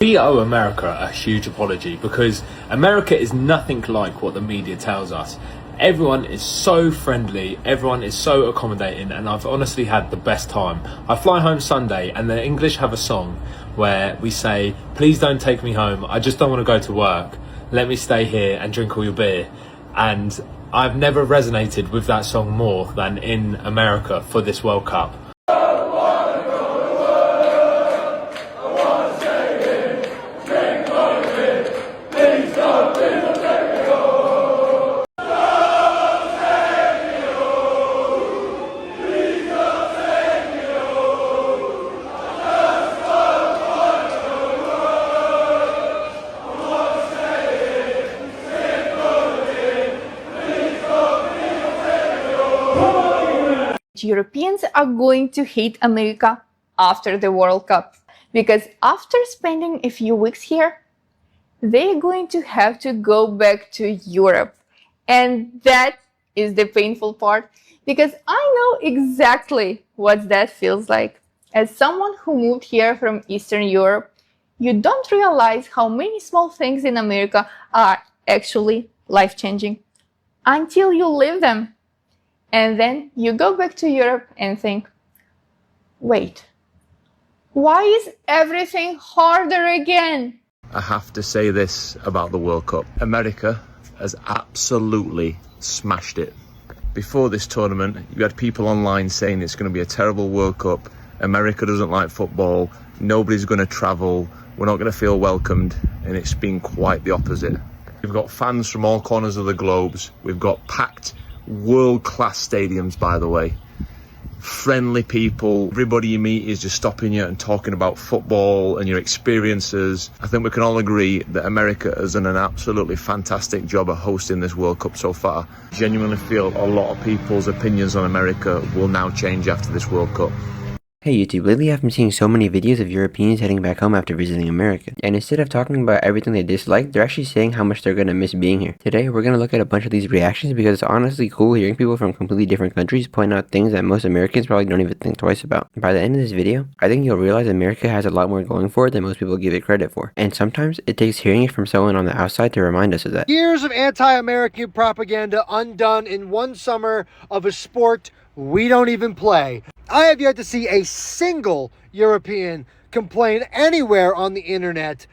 We owe America a huge apology because America is nothing like what the media tells us. Everyone is so friendly, everyone is so accommodating, and I've honestly had the best time. I fly home Sunday and the English have a song where we say, please don't take me home, I just don't want to go to work. Let me stay here and drink all your beer. And I've never resonated with that song more than in America for this World Cup. Europeans are going to hate America after the World Cup, because after spending a few weeks here, they're going to have to go back to Europe. And that is the painful part, because I know exactly what that feels like. As someone who moved here from Eastern Europe, you don't realize how many small things in America are actually life-changing until you live them. And then you go back to Europe and think, wait, why is everything harder again? I have to say this about the World Cup. America has absolutely smashed it. Before this tournament, you had people online saying it's going to be a terrible World Cup. America doesn't like football. Nobody's going to travel. We're not going to feel welcomed. And it's been quite the opposite. We've got fans from all corners of the globes. We've got packed world-class stadiums, by the way. Friendly people. Everybody you meet is just stopping you and talking about football and your experiences. I think we can all agree that America has done an absolutely fantastic job of hosting this World Cup so far. Genuinely feel a lot of people's opinions on America will now change after this World Cup. Hey YouTube, lately I've been seeing so many videos of Europeans heading back home after visiting America, and instead of talking about everything they dislike, they're actually saying how much they're gonna miss being here. Today we're gonna look at a bunch of these reactions because it's honestly cool hearing people from completely different countries point out things that most Americans probably don't even think twice about. By the end of this video, I think you'll realize America has a lot more going for it than most people give it credit for, and sometimes it takes hearing it from someone on the outside to remind us of that. Years of anti-American propaganda undone in one summer of a sport we don't even play. I have yet to see a single European complain anywhere on the internet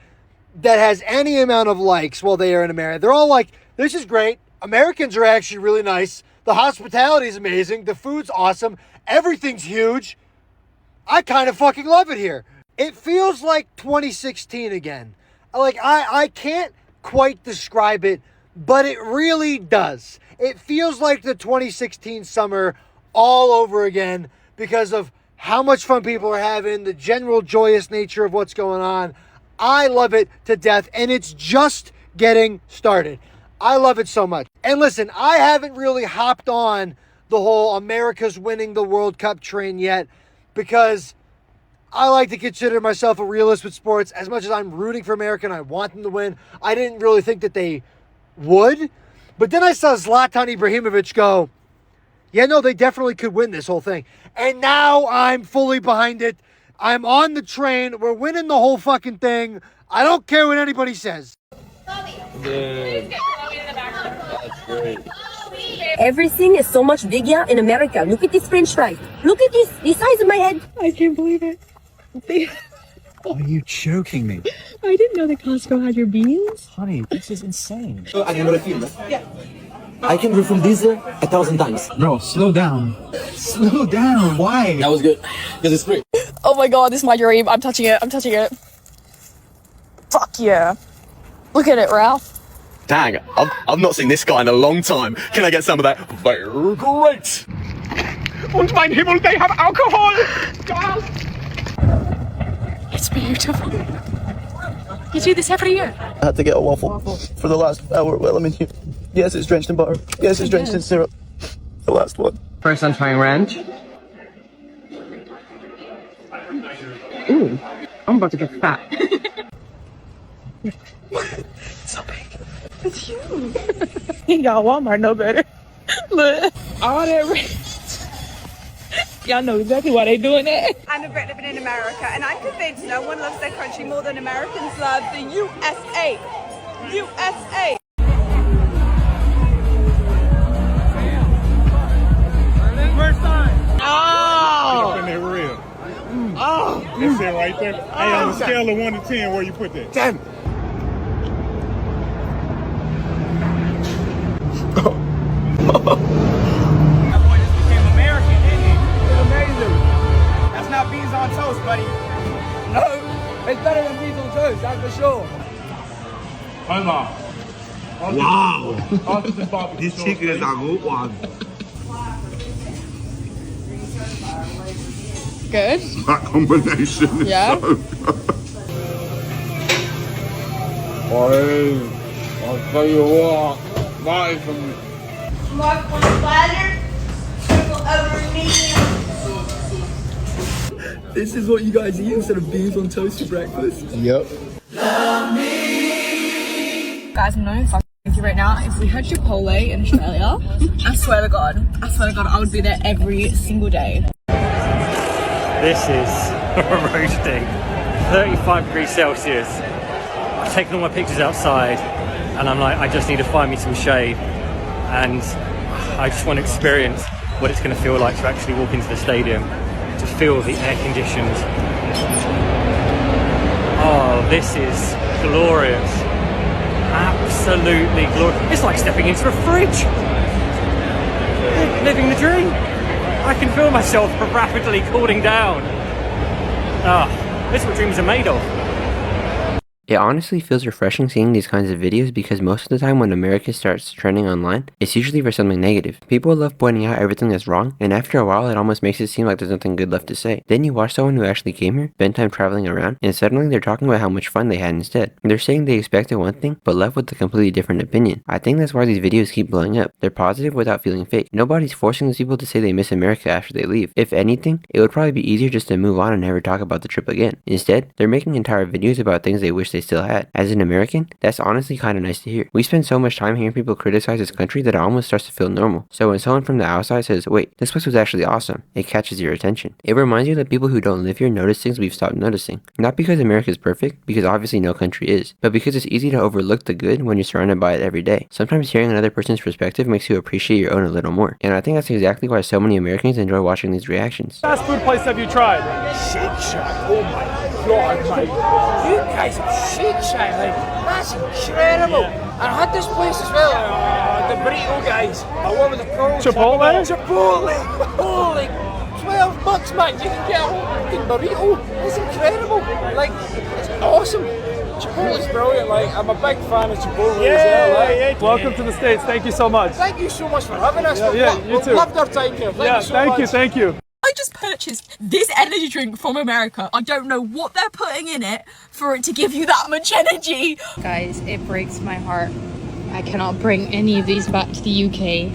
that has any amount of likes while they are in America. They're all like, this is great. Americans are actually really nice. The hospitality is amazing. The food's awesome. Everything's huge. I kind of fucking love it here. It feels like 2016 again. Like, I can't quite describe it, but it really does. It feels like the 2016 summer all over again, because of how much fun people are having, the general joyous nature of what's going on. I love it to death, and it's just getting started. I love it so much. And listen, I haven't really hopped on the whole America's winning the World Cup train yet, because I like to consider myself a realist with sports. As much as I'm rooting for America and I want them to win, I didn't really think that they would. But then I saw Zlatan Ibrahimovic go, yeah, no, they definitely could win this whole thing. And now I'm fully behind it. I'm on the train. We're winning the whole fucking thing. I don't care what anybody says. Dude, that's great. Everything is so much bigger in America. Look at this French fry. Look at this, the size of my head. I can't believe it. Are you joking me? I didn't know that Costco had your beans. Honey, this is insane. I can refill diesel 1,000 times. Bro, slow down. Slow down. Why? That was good. Because it's free. Oh my god, this is my dream. I'm touching it. I'm touching it. Fuck yeah. Look at it, Ralph. Dang, I've not seen this guy in a long time. Can I get some of that? Very great. Und mein Himmel, they have alcohol. It's beautiful. You do this every year? I had to get a waffle for the last hour. Well, I mean, yes, it's drenched in butter. Yes, it's drenched in syrup. The last one. First I'm trying ranch. Ooh, I'm about to get fat. It's so big. It's huge. Y'all, Walmart know better. Look. All that ranch. Y'all know exactly why they doing it. I'm a Brit living in America, and I'm convinced no one loves their country more than Americans love the USA. USA. First time. Oh! Up in there real. Oh! That's it right there. Hey, on a scale of 1 to 10, where you put that? 10. That boy just became American, didn't he? Amazing. That's not beans on toast, buddy. No, it's better than beans on toast, that's for sure. Wow. This chicken is a good one. Good. That combination is Yeah. so good. I'll tell you what, that is some... Mark on the platter, triple over medium. This is what you guys eat instead of beans on toast for breakfast? Yep. Guys, I'm no fucking with you right now. If we had Chipotle in Australia, I swear to God, I would be there every single day. This is roasting. 35 degrees Celsius. I've taken all my pictures outside and I'm like, I just need to find me some shade. And I just want to experience what it's going to feel like to actually walk into the stadium, to feel the air conditions. Oh, this is glorious. Absolutely glorious. It's like stepping into a fridge. Living the dream. I can feel myself rapidly cooling down. Ah, this is what dreams are made of. It honestly feels refreshing seeing these kinds of videos because most of the time when America starts trending online, it's usually for something negative. People love pointing out everything that's wrong, and after a while it almost makes it seem like there's nothing good left to say. Then you watch someone who actually came here, spend time traveling around, and suddenly they're talking about how much fun they had instead. They're saying they expected one thing, but left with a completely different opinion. I think that's why these videos keep blowing up. They're positive without feeling fake. Nobody's forcing these people to say they miss America after they leave. If anything, it would probably be easier just to move on and never talk about the trip again. Instead, they're making entire videos about things they wish they still had. As an American, that's honestly kind of nice to hear. We spend so much time hearing people criticize this country that it almost starts to feel normal. So when someone from the outside says, wait, this place was actually awesome, it catches your attention. It reminds you that people who don't live here notice things we've stopped noticing. Not because America is perfect, because obviously no country is, but because it's easy to overlook the good when you're surrounded by it every day. Sometimes hearing another person's perspective makes you appreciate your own a little more. And I think that's exactly why so many Americans enjoy watching these reactions. Fast food place have you tried? Shake Shack. Oh my God, mate. You guys have Shake Shack, like, that's incredible. And I had this place as well, the burrito guys. What was the called? Chipotle? Chipotle. Holy, $12, man. You can get a whole fucking burrito. It's incredible. Like, it's awesome. Chipotle's brilliant. Like, I'm a big fan of Chipotle as well. Like. Welcome to the States. Thank you so much. Thank you so much for having us. You too. Loved our time here. Thank you. Thank you. I just purchased this energy drink from America. I don't know what they're putting in it for it to give you that much energy. Guys, it breaks my heart. I cannot bring any of these back to the UK.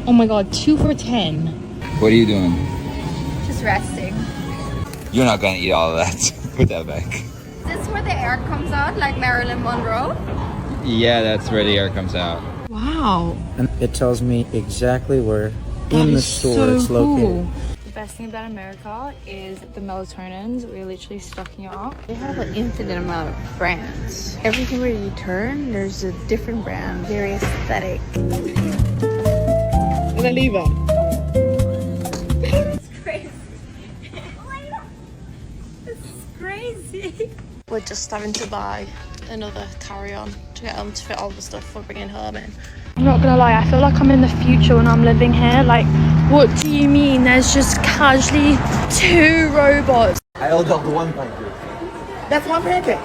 Oh my god, 2 for $10. What are you doing? Just resting. You're not gonna eat all of that. Put that back. Is this where the air comes out, like Marilyn Monroe? Yeah, that's where the air comes out. Wow. And it tells me exactly where That in the is store so it's located. cool. The best thing about America is the melatonins. We're literally stocking it up. They have an infinite amount of brands. Everywhere you turn, there's a different brand. Very aesthetic. And then leave it. It's crazy. This is crazy. We're just having to buy another carry-on to get them to fit all the stuff we're bringing home in. I'm not gonna lie, I feel like I'm in the future when I'm living here. Like, what do you mean there's just casually 2 robots? I ordered one pancake. That's one pancake.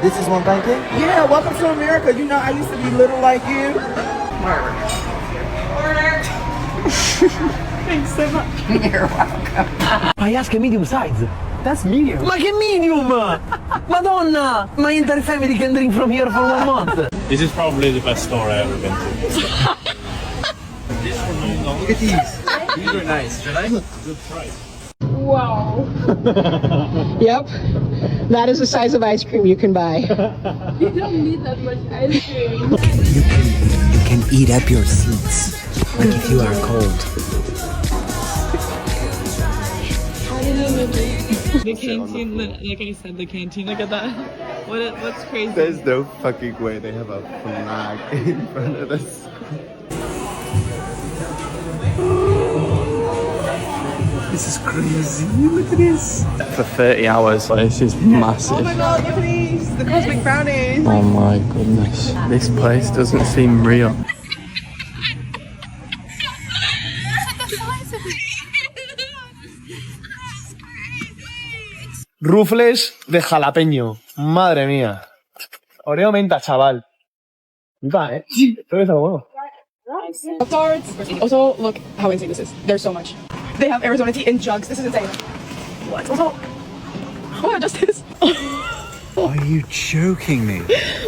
This is one pancake? Yeah, welcome to America. You know, I used to be little like you. Order. Thanks so much. You're welcome. I asked a medium size. That's medium. Ma che medium? Madonna! My entire family can drink from here for 1 month. This is probably the best store I've ever been to. Look at these. These are nice. Should I? Good price. Wow. Yep. That is the size of ice cream you can buy. You don't need that much ice cream. You can eat up your seats. Like if you are cold. The canteen, like I said, the canteen. Look at that. What's crazy? There's no fucking way they have a flag in front of us. This is crazy. Look at this. For 30 hours. This is massive. Oh my god, look at these! The cosmic brownies! Oh my goodness. This place doesn't seem real. Rufles de jalapeño. Madre mía. Oreo menta, chaval. Flipa, ¿eh? Esto es algo bueno. Cards. Also, look how insane this is. There's so much. They have Arizona tea in jugs. This is insane. What? Also, oh, just this. Are you joking me?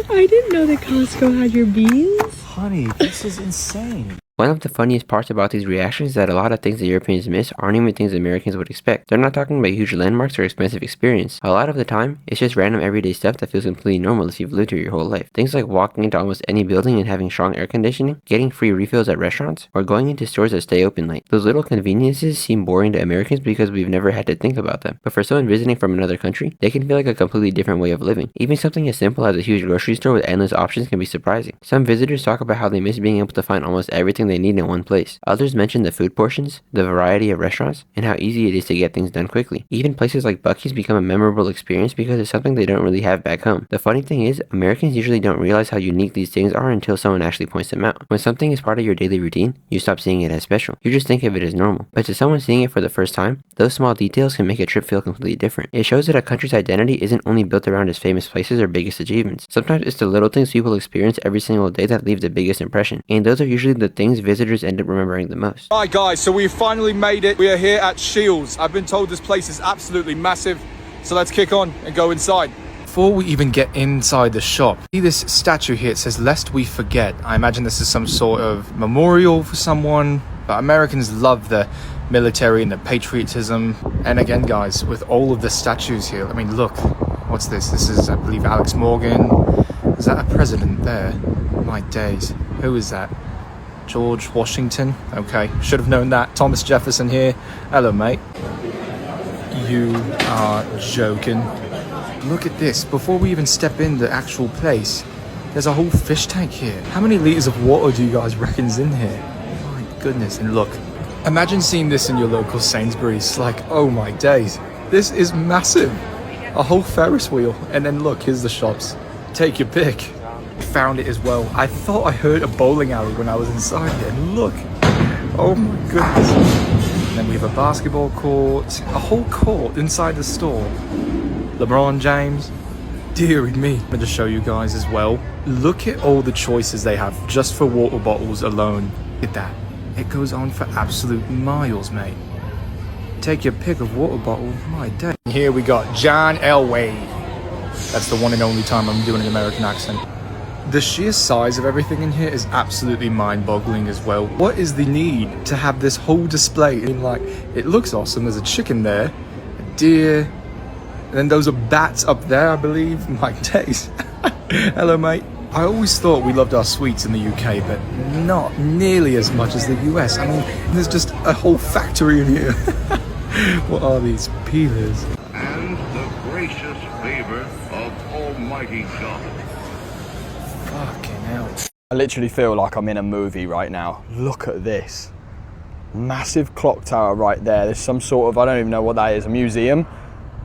I didn't know that Costco had your beans. Honey, this is insane. One of the funniest parts about these reactions is that a lot of things that Europeans miss aren't even things Americans would expect. They're not talking about huge landmarks or expensive experience. A lot of the time, it's just random everyday stuff that feels completely normal if you've lived here your whole life. Things like walking into almost any building and having strong air conditioning, getting free refills at restaurants, or going into stores that stay open late. Those little conveniences seem boring to Americans because we've never had to think about them. But for someone visiting from another country, they can feel like a completely different way of living. Even something as simple as a huge grocery store with endless options can be surprising. Some visitors talk about how they miss being able to find almost everything they need in one place. Others mention the food portions, the variety of restaurants, and how easy it is to get things done quickly. Even places like Buc-ee's become a memorable experience because it's something they don't really have back home. The funny thing is, Americans usually don't realize how unique these things are until someone actually points them out. When something is part of your daily routine, you stop seeing it as special. You just think of it as normal. But to someone seeing it for the first time, those small details can make a trip feel completely different. It shows that a country's identity isn't only built around its famous places or biggest achievements. Sometimes it's the little things people experience every single day that leave the biggest impression. And those are usually the things visitors end up remembering the most. Hi guys, so we've finally made it. We are here at Shields. I've been told this place is absolutely massive, so let's kick on and go inside. Before we even get inside the shop, see this statue here, it says "Lest we forget." I imagine this is some sort of memorial for someone, but Americans love the military and the patriotism. And again guys, with all of the statues here, I mean look, what's this? This is, I believe, Alex Morgan. Is that a president there? My days, who is that? George Washington. Okay, should have known that. Thomas Jefferson here. Hello mate. You are joking. Look at this. Before we even step in the actual place, there's a whole fish tank here. How many liters of water do you guys reckon's in here? My goodness. And look, imagine seeing this in your local Sainsbury's. Like, oh my days, this is massive. A whole Ferris wheel. And then look, here's the shops. Take your pick. Found it as well. I thought I heard a bowling alley when I was inside here, and look, oh my goodness. And then we have a basketball court, a whole court inside the store. LeBron James, dearie me. I'm going to show you guys as well. Look at all the choices they have just for water bottles alone. Look at that. It goes on for absolute miles, mate. Take your pick of water bottle, my day. Here we got John Elway. That's the one and only time I'm doing an American accent. The sheer size of everything in here is absolutely mind-boggling as well. What is the need to have this whole display? I mean, like, it looks awesome. There's a chicken there, a deer, and then those are bats up there, I believe. My days. Hello, mate. I always thought we loved our sweets in the UK, but not nearly as much as the US. I mean, there's just a whole factory in here. What are these peelers? And the gracious favor of Almighty God. Fucking hell. I literally feel like I'm in a movie right now. Look at this. Massive clock tower right there. There's some sort of, I don't even know what that is, a museum.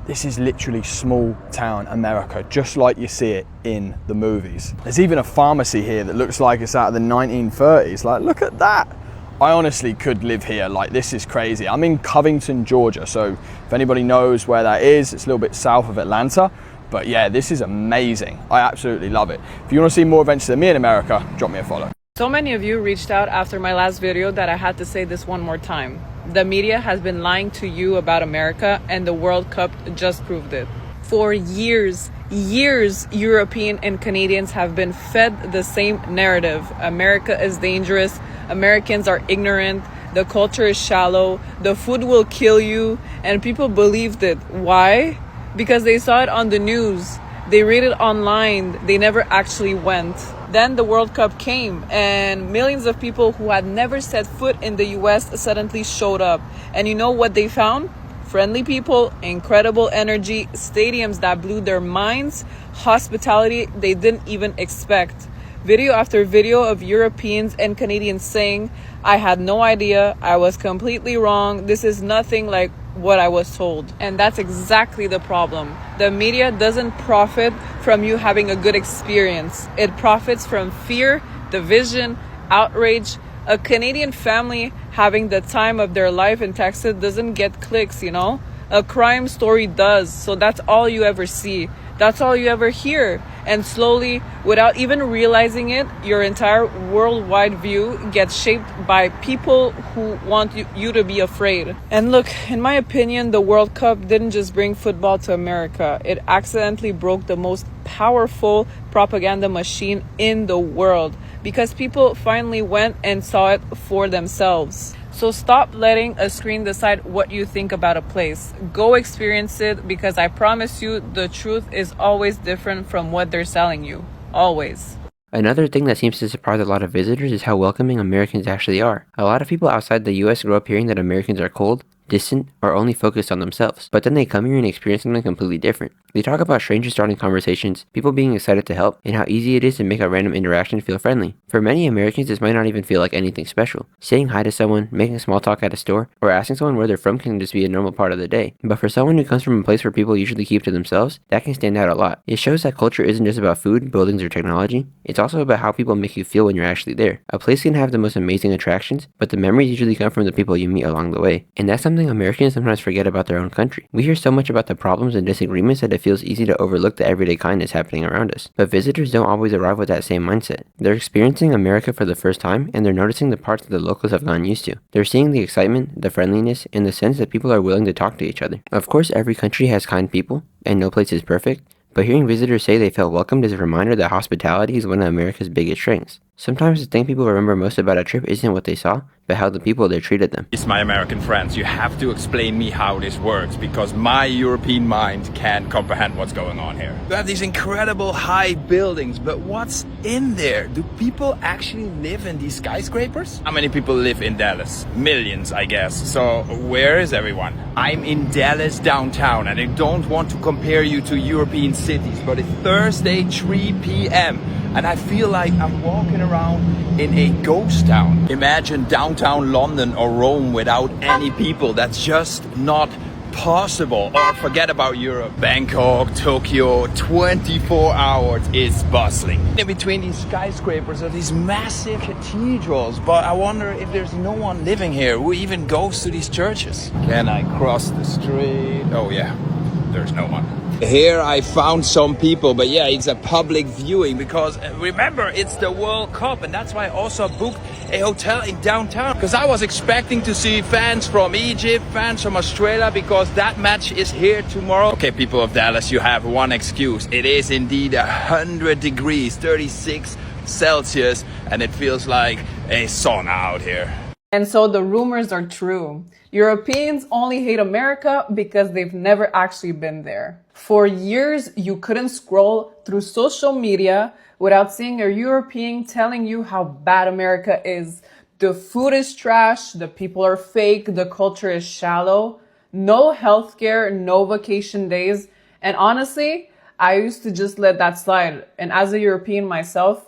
This is literally small town America, just like you see it in the movies. There's even a pharmacy here that looks like it's out of the 1930s. Like, look at that. I honestly could live here. Like, this is crazy. I'm in Covington, Georgia. So if anybody knows where that is, it's a little bit south of Atlanta. But yeah, this is amazing. I absolutely love it. If you want to see more adventures than me in America, drop me a follow. So many of you reached out after my last video that I had to say this one more time. The media has been lying to you about America, and the World Cup just proved it. For years, European and Canadians have been fed the same narrative. America is dangerous, Americans are ignorant, the culture is shallow, the food will kill you, and people believed it. Why? Because they saw it on the news, they read it online, they never actually went. Then the World Cup came, and millions of people who had never set foot in the US suddenly showed up. And you know what they found? Friendly people, incredible energy, stadiums that blew their minds, hospitality they didn't even expect. Video after video of Europeans and Canadians saying, I had no idea, I was completely wrong, this is nothing like what I was told. And that's exactly the problem. The media doesn't profit from you having a good experience. It profits from fear, division, outrage. A Canadian family having the time of their life in Texas doesn't get clicks, you know? A crime story does. So that's all you ever see. That's all you ever hear. And slowly, without even realizing it, your entire worldwide view gets shaped by people who want you to be afraid. And look, in my opinion, the World Cup didn't just bring football to America. It accidentally broke the most powerful propaganda machine in the world because people finally went and saw it for themselves. So stop letting a screen decide what you think about a place. Go experience it, because I promise you the truth is always different from what they're selling you. Always. Another thing that seems to surprise a lot of visitors is how welcoming Americans actually are. A lot of people outside the US grow up hearing that Americans are cold, distant, or only focused on themselves. But then they come here and experience something completely different. They talk about strangers starting conversations, people being excited to help, and how easy it is to make a random interaction feel friendly. For many Americans, this might not even feel like anything special. Saying hi to someone, making small talk at a store, or asking someone where they're from can just be a normal part of the day. But for someone who comes from a place where people usually keep to themselves, that can stand out a lot. It shows that culture isn't just about food, buildings, or technology. It's also about how people make you feel when you're actually there. A place can have the most amazing attractions, but the memories usually come from the people you meet along the way. And that's something Americans sometimes forget about their own country. We hear so much about the problems and disagreements that it feels easy to overlook the everyday kindness happening around us. But visitors don't always arrive with that same mindset. They're experiencing America for the first time, and they're noticing the parts that the locals have gotten used to. They're seeing the excitement, the friendliness, and the sense that people are willing to talk to each other. Of course, every country has kind people, and no place is perfect, but hearing visitors say they felt welcomed is a reminder that hospitality is one of America's biggest strengths. Sometimes the thing people remember most about a trip isn't what they saw, but how the people there treated them. It's my American friends. You have to explain me how this works, because my European mind can't comprehend what's going on here. You have these incredible high buildings, but what's in there? Do people actually live in these skyscrapers? How many people live in Dallas? Millions, I guess. So where is everyone? I'm in Dallas downtown, and I don't want to compare you to European cities, but it's Thursday, 3 p.m. and I feel like I'm walking around in a ghost town. Imagine downtown London or Rome without any people. That's just not possible. Or forget about Europe. Bangkok, Tokyo, 24 hours is bustling. In between these skyscrapers are these massive cathedrals, but I wonder if there's no one living here who even goes to these churches. Can I cross the street? Oh yeah, there's no one. Here I found some people, but yeah, it's a public viewing because remember, it's the World Cup, and that's why I also booked a hotel in downtown, because I was expecting to see fans from Egypt, fans from Australia, because that match is here tomorrow. Okay, people of Dallas, you have one excuse. It is indeed 100 degrees, 36 Celsius, and it feels like a sauna out here. And so the rumors are true. Europeans only hate America because they've never actually been there. For years, you couldn't scroll through social media without seeing a European telling you how bad America is. The food is trash, the people are fake, the culture is shallow, no healthcare, no vacation days. And honestly, I used to just let that slide. And as a European myself,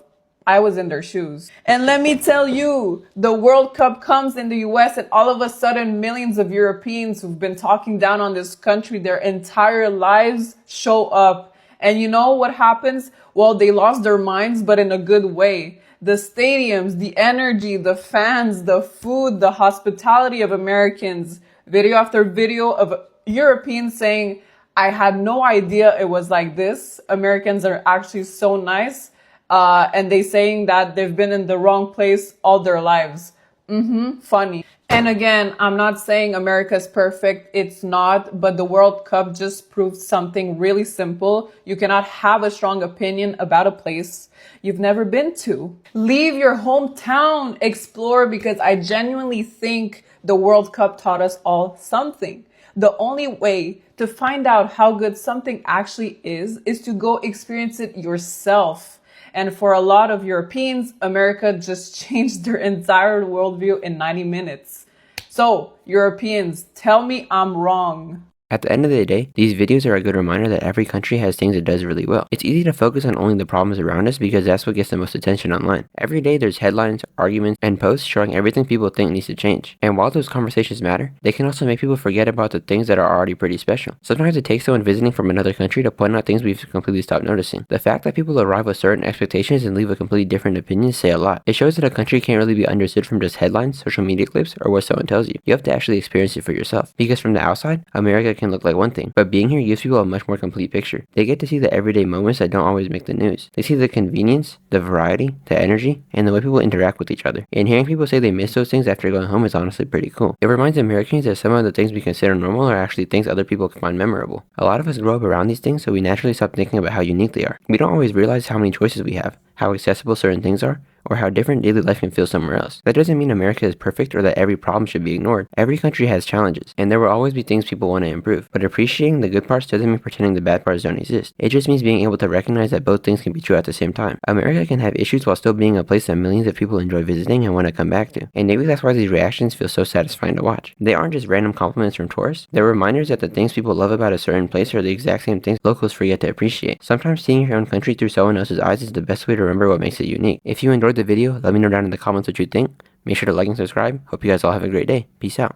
I was in their shoes. And let me tell you, the World Cup comes in the US, and all of a sudden millions of Europeans who've been talking down on this country their entire lives show up. And you know what happens? Well, they lost their minds, but in a good way. The stadiums, the energy, the fans, the food, the hospitality of Americans. Video after video of Europeans saying, I had no idea it was like this. Americans are actually so nice. And they saying that they've been in the wrong place all their lives. Funny. And again, I'm not saying America's perfect. It's not. But the World Cup just proved something really simple. You cannot have a strong opinion about a place you've never been to. Leave your hometown. Explore, because I genuinely think the World Cup taught us all something. The only way to find out how good something actually is to go experience it yourself. And for a lot of Europeans, America just changed their entire worldview in 90 minutes. So, Europeans, tell me I'm wrong. At the end of the day, these videos are a good reminder that every country has things it does really well. It's easy to focus on only the problems around us because that's what gets the most attention online. Every day there's headlines, arguments, and posts showing everything people think needs to change. And while those conversations matter, they can also make people forget about the things that are already pretty special. Sometimes it takes someone visiting from another country to point out things we've completely stopped noticing. The fact that people arrive with certain expectations and leave a completely different opinion say a lot. It shows that a country can't really be understood from just headlines, social media clips, or what someone tells you. You have to actually experience it for yourself. Because from the outside, America can look like one thing, but being here gives people a much more complete picture. They get to see the everyday moments that don't always make the news. They see the convenience, the variety, the energy, and the way people interact with each other. And hearing people say they miss those things after going home is honestly pretty cool. It reminds Americans that some of the things we consider normal are actually things other people can find memorable. A lot of us grow up around these things, so we naturally stop thinking about how unique they are. We don't always realize how many choices we have, how accessible certain things are, or how different daily life can feel somewhere else. That doesn't mean America is perfect or that every problem should be ignored. Every country has challenges, and there will always be things people want to improve. But appreciating the good parts doesn't mean pretending the bad parts don't exist. It just means being able to recognize that both things can be true at the same time. America can have issues while still being a place that millions of people enjoy visiting and want to come back to. And maybe that's why these reactions feel so satisfying to watch. They aren't just random compliments from tourists. They're reminders that the things people love about a certain place are the exact same things locals forget to appreciate. Sometimes seeing your own country through someone else's eyes is the best way to remember what makes it unique. If you enjoyed the video, let me know down in the comments what you think. Make sure to like and subscribe. Hope you guys all have a great day. Peace out.